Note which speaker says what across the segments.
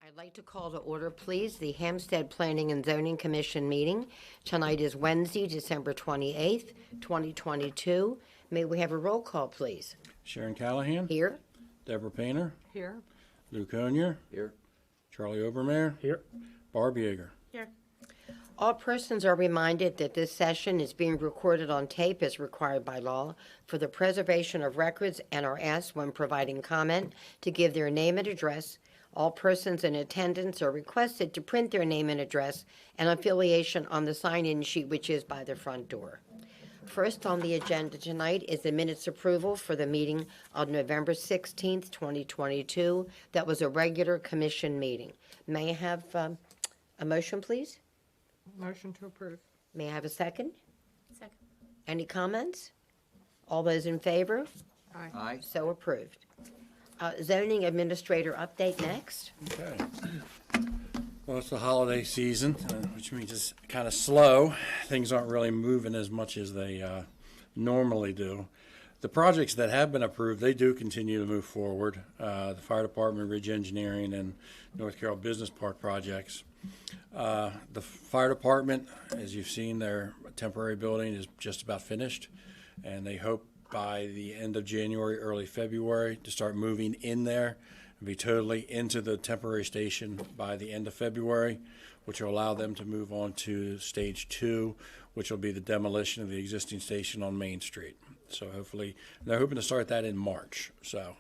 Speaker 1: I'd like to call to order, please, the Hampstead Planning and Zoning Commission meeting. Tonight is Wednesday, December 28th, 2022. May we have a roll call, please?
Speaker 2: Sharon Callahan.
Speaker 1: Here.
Speaker 2: Deborah Painter.
Speaker 3: Here.
Speaker 2: Lou Conyer.
Speaker 4: Here.
Speaker 2: Charlie Obermeyer.
Speaker 4: Here.
Speaker 2: Barb Yeager.
Speaker 3: Here.
Speaker 1: All persons are reminded that this session is being recorded on tape as required by law for the preservation of records and are asked when providing comment to give their name and address. All persons in attendance are requested to print their name and address and affiliation on the sign-in sheet, which is by the front door. First on the agenda tonight is the minutes approval for the meeting on November 16th, 2022. That was a regular commission meeting. May I have a motion, please?
Speaker 3: Motion to approve.
Speaker 1: May I have a second?
Speaker 3: Second.
Speaker 1: Any comments? All those in favor?
Speaker 3: Aye.
Speaker 4: Aye.
Speaker 1: So approved. Zoning administrator update next.
Speaker 2: Okay. Well, it's the holiday season, which means it's kind of slow. Things aren't really moving as much as they normally do. The projects that have been approved, they do continue to move forward. The fire department, Ridge Engineering, and North Carroll Business Park projects. The fire department, as you've seen, their temporary building is just about finished, and they hope by the end of January, early February, to start moving in there and be totally into the temporary station by the end of February, which will allow them to move on to stage 2, which will be the demolition of the existing station on Main Street. So hopefully, they're hoping to start that in March. So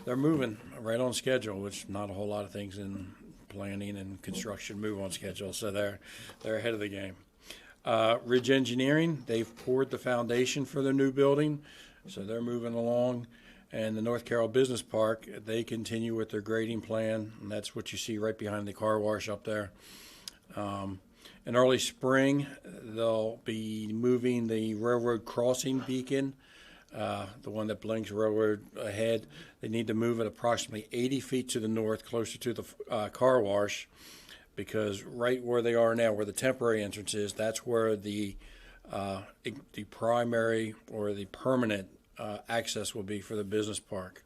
Speaker 2: they're moving right on schedule, which not a whole lot of things in planning and construction move on schedule. So they're ahead of the game. Ridge Engineering, they've poured the foundation for their new building, so they're moving along. And the North Carroll Business Park, they continue with their grading plan, and that's what you see right behind the car wash up there. In early spring, they'll be moving the railroad crossing beacon, the one that blinks railroad ahead. They need to move it approximately 80 feet to the north, closer to the car wash, because right where they are now, where the temporary entrance is, that's where the primary or the permanent access will be for the business park.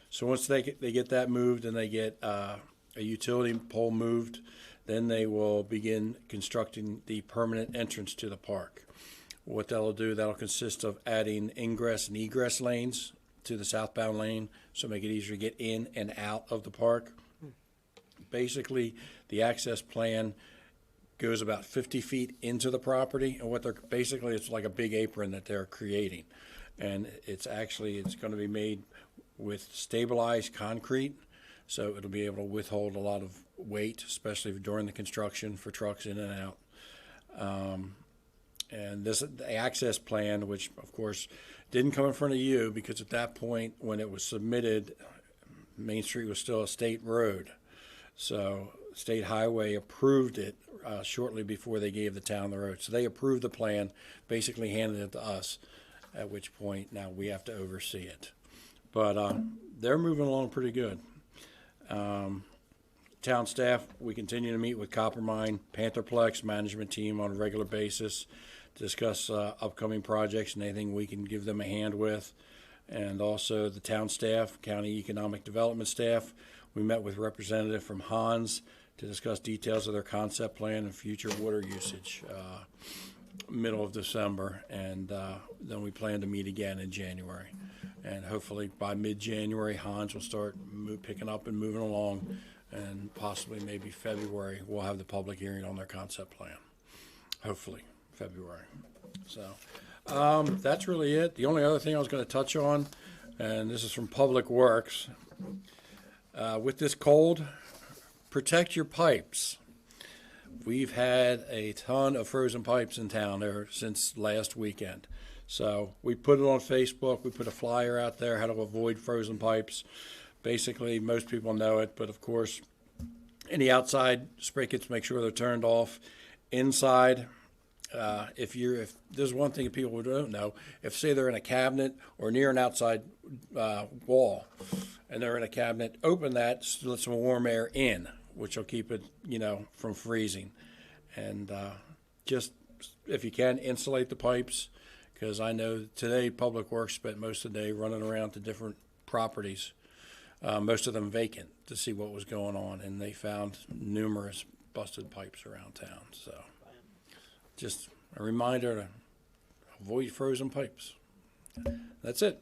Speaker 2: So once they get that moved and they get a utility pole moved, then they will begin constructing the permanent entrance to the park. What that'll do, that'll consist of adding ingress and egress lanes to the southbound lane, so make it easier to get in and out of the park. Basically, the access plan goes about 50 feet into the property, and it's like a big apron that they're creating. And it's going to be made with stabilized concrete, so it'll be able to withhold a lot of weight, especially during the construction for trucks in and out. And the access plan, which of course didn't come in front of you, because at that point when it was submitted, Main Street was still a state road. So State Highway approved it shortly before they gave the town the road. So they approved the plan, basically handed it to us, at which point now we have to oversee it. But they're moving along pretty good. Town staff, we continue to meet with Coppermine, Pantherplex management team on a regular basis to discuss upcoming projects and anything we can give them a hand with. And also the town staff, county economic development staff. We met with a representative from Hans to discuss details of their concept plan and future water usage middle of December. And then we plan to meet again in January. And hopefully by mid-January, Hans will start picking up and moving along. And possibly maybe February, we'll have the public hearing on their concept plan. Hopefully February. So that's really it. The only other thing I was going to touch on, and this is from Public Works, with this cold, protect your pipes. We've had a ton of frozen pipes in town there since last weekend. So we put it on Facebook. We put a flyer out there how to avoid frozen pipes. Basically, most people know it, but of course, any outside spray kits, make sure they're turned off. Inside, if there's one thing people don't know, if say they're in a cabinet or near an outside wall, and they're in a cabinet, open that, let some warm air in, which will keep it, from freezing. And just, if you can, insulate the pipes, because I know today Public Works spent most of the day running around to different properties most of them vacant, to see what was going on, and they found numerous busted pipes around town. So just a reminder to avoid frozen pipes. That's it.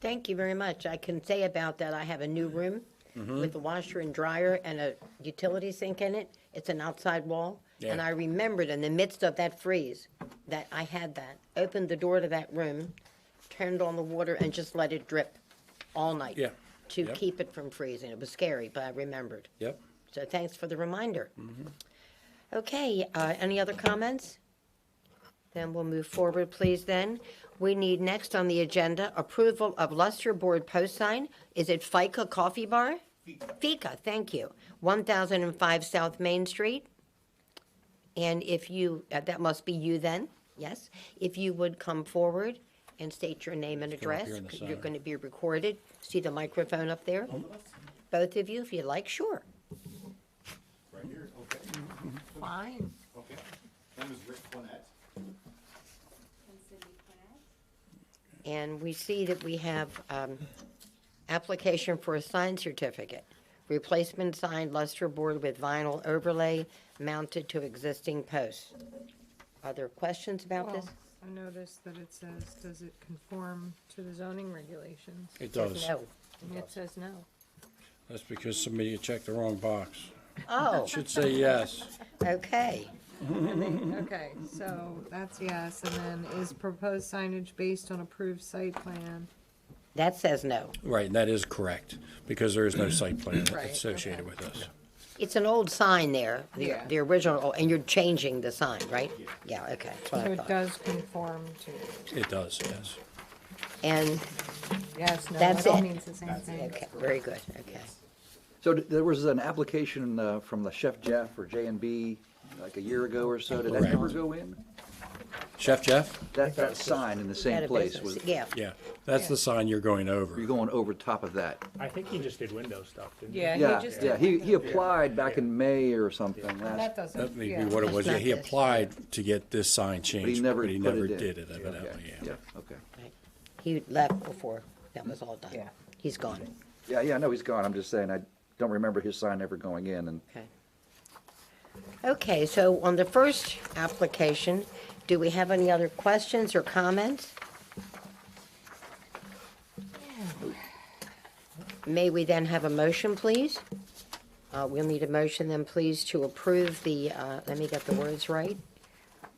Speaker 1: Thank you very much. I can say about that, I have a new room with a washer and dryer and a utility sink in it. It's an outside wall. And
Speaker 2: Yeah.
Speaker 1: I remembered in the midst of that freeze that I had that, opened the door to that room, turned on the water and just let it drip all night.
Speaker 2: Yeah.
Speaker 1: To
Speaker 2: Yep.
Speaker 1: keep it from freezing. It was scary, but I remembered.
Speaker 2: Yep.
Speaker 1: So thanks for the reminder. Okay, any other comments? Then we'll move forward, please, then. We need next on the agenda, approval of Luster Board post sign. Is it FICA Coffee Bar? FICA, thank you. 1005 South Main Street. And if you, that must be you then, yes? If you would come forward and state your name and
Speaker 2: come up
Speaker 1: address.
Speaker 2: here in the
Speaker 1: You're
Speaker 2: center.
Speaker 1: going to be recorded. See the microphone up there? Both of you, if you'd like, sure.
Speaker 4: Right here, okay,
Speaker 3: Fine.
Speaker 4: okay. Name is Rick Quinette.
Speaker 1: And we see that we have application for a sign certificate. Replacement sign luster board with vinyl overlay mounted to existing posts. Are there questions about this?
Speaker 3: Well, I noticed that it says, does it conform to the zoning regulations?
Speaker 2: It does.
Speaker 1: No.
Speaker 3: And it says no.
Speaker 2: That's because somebody checked the wrong box.
Speaker 1: Oh,
Speaker 2: Should say yes.
Speaker 1: okay.
Speaker 3: Okay, so that's yes, and then is proposed signage based on approved site plan?
Speaker 1: That says no.
Speaker 2: Right, and that is correct, because there is no site plan
Speaker 3: Right,
Speaker 2: associated
Speaker 3: okay.
Speaker 2: with this.
Speaker 1: It's an old sign there,
Speaker 3: Yeah.
Speaker 1: the original, and you're changing the sign, right? Yeah, okay, that's what
Speaker 3: So
Speaker 1: I
Speaker 3: it
Speaker 1: thought.
Speaker 3: does conform to,
Speaker 2: It does, yes.
Speaker 1: And,
Speaker 3: yes, no,
Speaker 1: That's
Speaker 3: that all
Speaker 1: it.
Speaker 3: means the same thing.
Speaker 1: okay, very good, okay.
Speaker 5: So there was an application from the Chef Jeff or J&B like a year ago or so. Did that
Speaker 2: Correct.
Speaker 5: ever go in?
Speaker 2: Chef Jeff?
Speaker 5: That sign in the
Speaker 1: Out
Speaker 5: same
Speaker 1: of
Speaker 5: place
Speaker 1: business.
Speaker 5: was,
Speaker 1: Yeah,
Speaker 2: Yeah, that's
Speaker 3: Yeah.
Speaker 2: the sign you're going
Speaker 5: you're
Speaker 2: over.
Speaker 5: going over top of that.
Speaker 6: I think he just did window stuff, didn't he?
Speaker 3: Yeah,
Speaker 5: Yeah,
Speaker 3: he just
Speaker 5: yeah,
Speaker 3: did.
Speaker 5: he applied back in May or something
Speaker 3: That
Speaker 5: last,
Speaker 3: doesn't,
Speaker 2: That may be
Speaker 3: yeah.
Speaker 2: what it was. Yeah,
Speaker 1: That's
Speaker 2: he
Speaker 1: not this.
Speaker 2: applied to get this sign changed,
Speaker 5: but he never
Speaker 2: but he
Speaker 5: put
Speaker 2: never
Speaker 5: it in.
Speaker 2: did it
Speaker 5: Okay,
Speaker 2: evidently, yeah.
Speaker 5: yeah, okay.
Speaker 1: right. He left before that was all done.
Speaker 3: Yeah.
Speaker 1: He's gone,
Speaker 5: Yeah, no, he's gone. I'm just saying, I don't remember his sign ever going in and
Speaker 1: okay. Okay, so on the first application, do we have any other questions or comments? May we then have a motion, please? We'll need a motion then, please, to approve the, let me get the words right.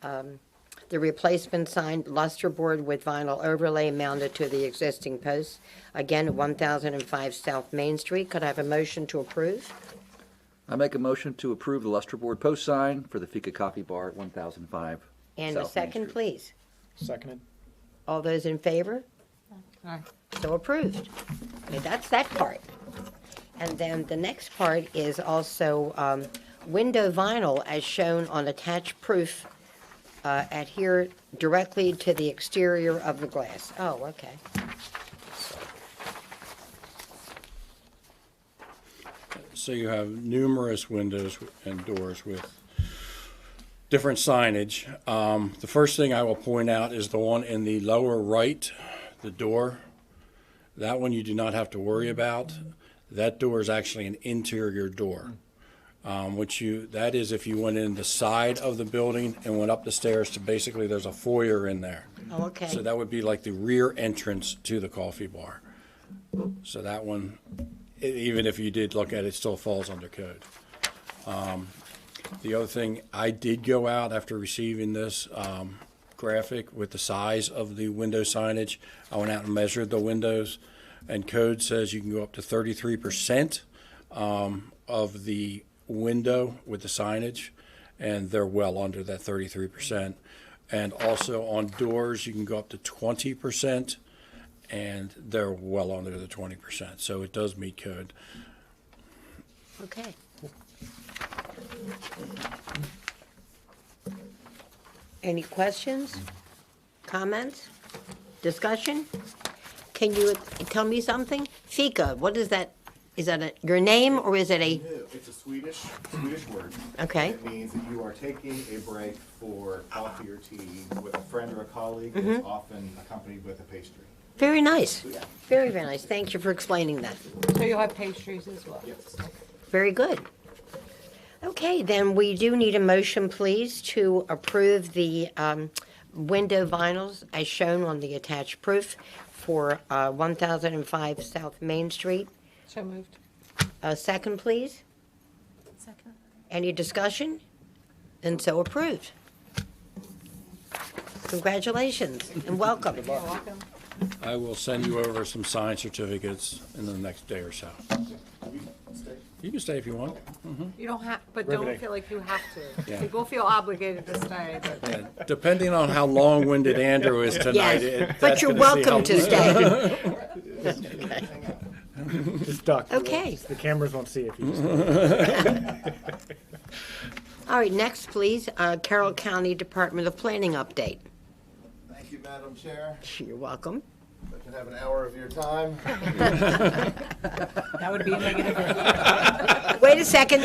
Speaker 1: The replacement sign luster board with vinyl overlay mounted to the existing posts. Again, 1005 South Main Street. Could I have a motion to approve?
Speaker 5: I make a motion to approve the Luster Board post sign for the Fika Coffee Bar at 1005
Speaker 1: And a
Speaker 5: South Main
Speaker 1: second,
Speaker 5: Street.
Speaker 1: please.
Speaker 6: Seconded.
Speaker 1: All those in favor?
Speaker 3: Aye.
Speaker 1: So approved. Okay, that's that part. And then the next part is also window vinyl as shown on attached proof adhere directly to the exterior of the glass. Oh, okay.
Speaker 2: So you have numerous windows and doors with different signage. The first thing I will point out is the one in the lower right, the door. That one you do not have to worry about. That door is actually an interior door. That is if you went in the side of the building and went up the stairs to basically, there's a foyer in there.
Speaker 1: Oh, okay.
Speaker 2: So that would be like the rear entrance to the coffee bar. So that one, even if you did look at it, still falls under code. The other thing, I did go out after receiving this graphic with the size of the window signage. I went out and measured the windows, and code says you can go up to 33% of the window with the signage, and they're well under that 33%. And also on doors, you can go up to 20%, and they're well under the 20%. So it does meet code.
Speaker 1: Okay. Any questions, comments, discussion? Can you tell me something? Fika, what is that? Is that your name or is it a,
Speaker 4: No, it's a Swedish word.
Speaker 1: Okay.
Speaker 4: It means that you are taking a break for coffee or tea with a friend or a colleague,
Speaker 1: Mm-hmm.
Speaker 4: that's often accompanied with a pastry.
Speaker 1: Very nice. Very, very nice. Thank you for explaining that.
Speaker 3: So you'll have pastries as well?
Speaker 4: Yes.
Speaker 1: Very good. Okay, then we do need a motion, please, to approve the window vinyls as shown on the attached proof for 1005 South Main Street.
Speaker 3: So moved.
Speaker 1: A second, please.
Speaker 3: Second.
Speaker 1: Any discussion? And so approved. Congratulations and welcome.
Speaker 3: You're welcome.
Speaker 2: I will send you over some signed certificates in the next day or so. You can stay if you want.
Speaker 3: You don't have, but don't
Speaker 6: Riveting.
Speaker 3: feel like you have to.
Speaker 2: Yeah.
Speaker 3: People feel obligated to stay, but
Speaker 2: Yeah, depending on how long-winded Andrew is tonight.
Speaker 1: Yes, but you're welcome to stay.
Speaker 6: Just duck.
Speaker 1: Okay.
Speaker 6: The cameras won't see if you just.
Speaker 1: All right, next, please, Carroll County Department of Planning update.
Speaker 4: Thank you, Madam Chair.
Speaker 1: You're welcome.
Speaker 4: I can have an hour of your time.
Speaker 3: that would be a negative.
Speaker 1: Wait a second.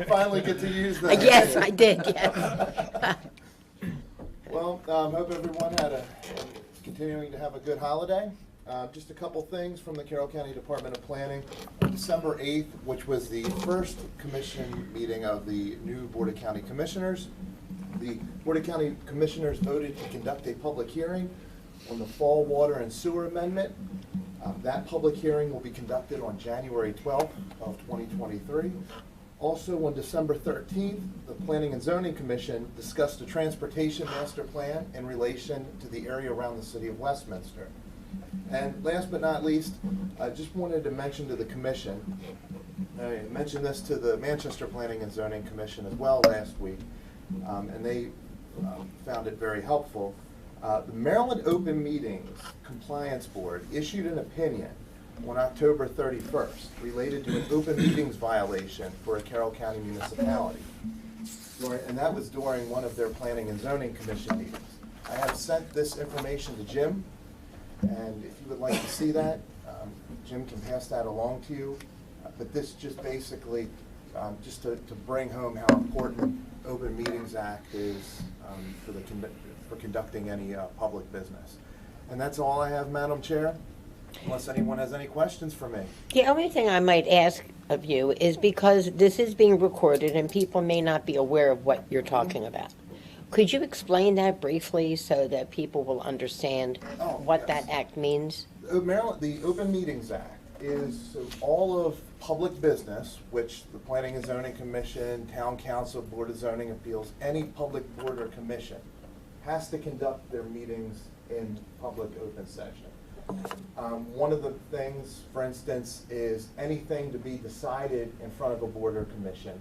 Speaker 4: Finally get to use that.
Speaker 1: Yes, I did, yes.
Speaker 4: Well, hope everyone continuing to have a good holiday. Just a couple things from the Carroll County Department of Planning. December 8th, which was the first commission meeting of the new Board of County Commissioners. The Board of County Commissioners voted to conduct a public hearing on the Fall Water and Sewer Amendment. That public hearing will be conducted on January 12th of 2023. Also on December 13th, the Planning and Zoning Commission discussed a transportation master plan in relation to the area around the city of Westminster. And last but not least, I just wanted to mention to the commission, I mentioned this to the Manchester Planning and Zoning Commission as well last week, and they found it very helpful. The Maryland Open Meetings Compliance Board issued an opinion on October 31st related to an open meetings violation for a Carroll County municipality. And that was during one of their Planning and Zoning Commission meetings. I have sent this information to Jim, and if you would like to see that, Jim can pass that along to you. But this just basically, just to bring home how important Open Meetings Act is for conducting any public business. And that's all I have, Madam Chair, unless anyone has any questions for me.
Speaker 1: The only thing I might ask of you is because this is being recorded and people may not be aware of what you're talking about. Could you explain that briefly so that people will understand what
Speaker 4: yes.
Speaker 1: that act means?
Speaker 4: Maryland, the Open Meetings Act is all of public business, which the Planning and Zoning Commission, Town Council, Board of Zoning Appeals, any public board or commission has to conduct their meetings in public open session. One of the things, for instance, is anything to be decided in front of a board or commission,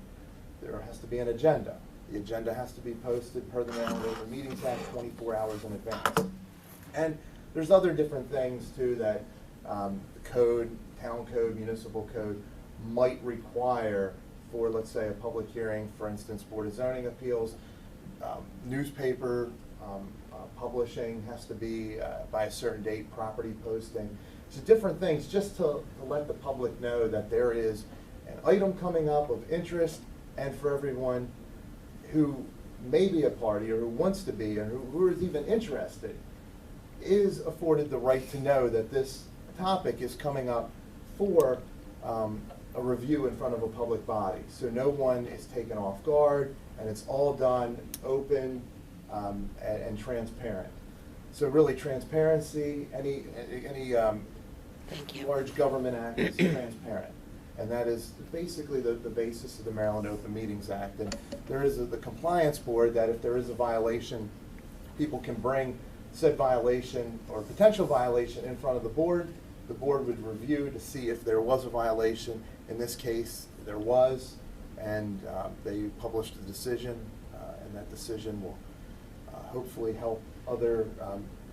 Speaker 4: there has to be an agenda. The agenda has to be posted per the Maryland Open Meetings Act 24 hours in advance. And there's other different things too that the code, town code, municipal code might require for, let's say, a public hearing, for instance, Board of Zoning Appeals, newspaper publishing has to be by a certain date, property posting. So different things just to let the public know that there is an item coming up of interest, and for everyone who may be a party or who wants to be and who is even interested is afforded the right to know that this topic is coming up for a review in front of a public body. So no one is taken off guard, and it's all done open and transparent. So really transparency, any
Speaker 1: Thank you.
Speaker 4: large government act is transparent. And that is basically the basis of the Maryland Open Meetings Act. And there is the compliance board that if there is a violation, people can bring said violation or potential violation in front of the board. The board would review to see if there was a violation. In this case, there was, and they published a decision, and that decision will hopefully help other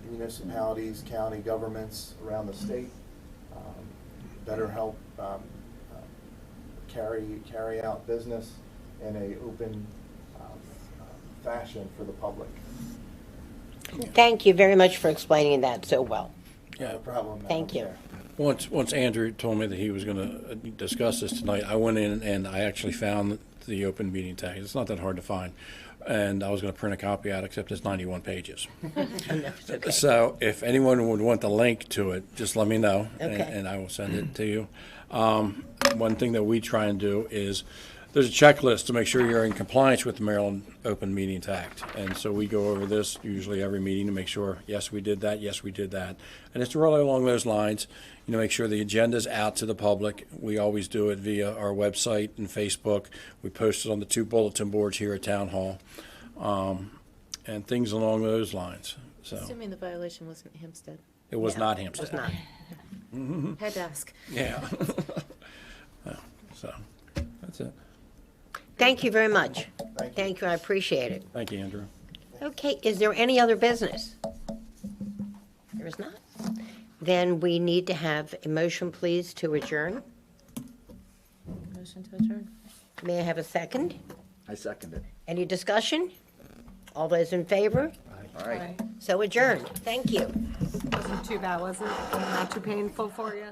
Speaker 4: municipalities, county governments around the state better help carry out business in a open fashion for the public.
Speaker 1: Thank you very much for explaining that so well.
Speaker 2: Yeah.
Speaker 4: No problem. Madam
Speaker 1: Thank you.
Speaker 4: Chair.
Speaker 2: Once Andrew told me that he was going to discuss this tonight, I went in and I actually found the open meeting act. It's not that hard to find. and I was gonna print a copy out, except it's 91 pages. So if anyone would want the link to it, just let me know,
Speaker 1: Okay.
Speaker 2: and I will send it to you. One thing that we try and do is, there's a checklist to make sure you're in compliance with the Maryland Open Meetings Act. And so we go over this usually every meeting to make sure, yes, we did that, yes, we did that. And it's really along those lines, make sure the agenda's out to the public. We always do it via our website and Facebook. We post it on the 2 bulletin boards here at Town Hall, and things along those lines. So
Speaker 7: Assuming the violation wasn't Hampstead.
Speaker 2: it was not
Speaker 1: It
Speaker 2: Hampstead.
Speaker 1: was not.
Speaker 7: Had to ask.
Speaker 2: Yeah. So that's it.
Speaker 1: Thank you very much.
Speaker 4: Thank you.
Speaker 1: Thank you, I appreciate it.
Speaker 2: Thank you, Andrew.
Speaker 1: Okay, is there any other business? There is not. Then we need to have a motion, please, to adjourn.
Speaker 7: Motion to adjourn.
Speaker 1: May I have a second?
Speaker 5: I second it.
Speaker 1: Any discussion? All those in favor?
Speaker 5: All right.
Speaker 1: So adjourned. Thank you.
Speaker 3: Wasn't too bad, was it? Not too painful for you?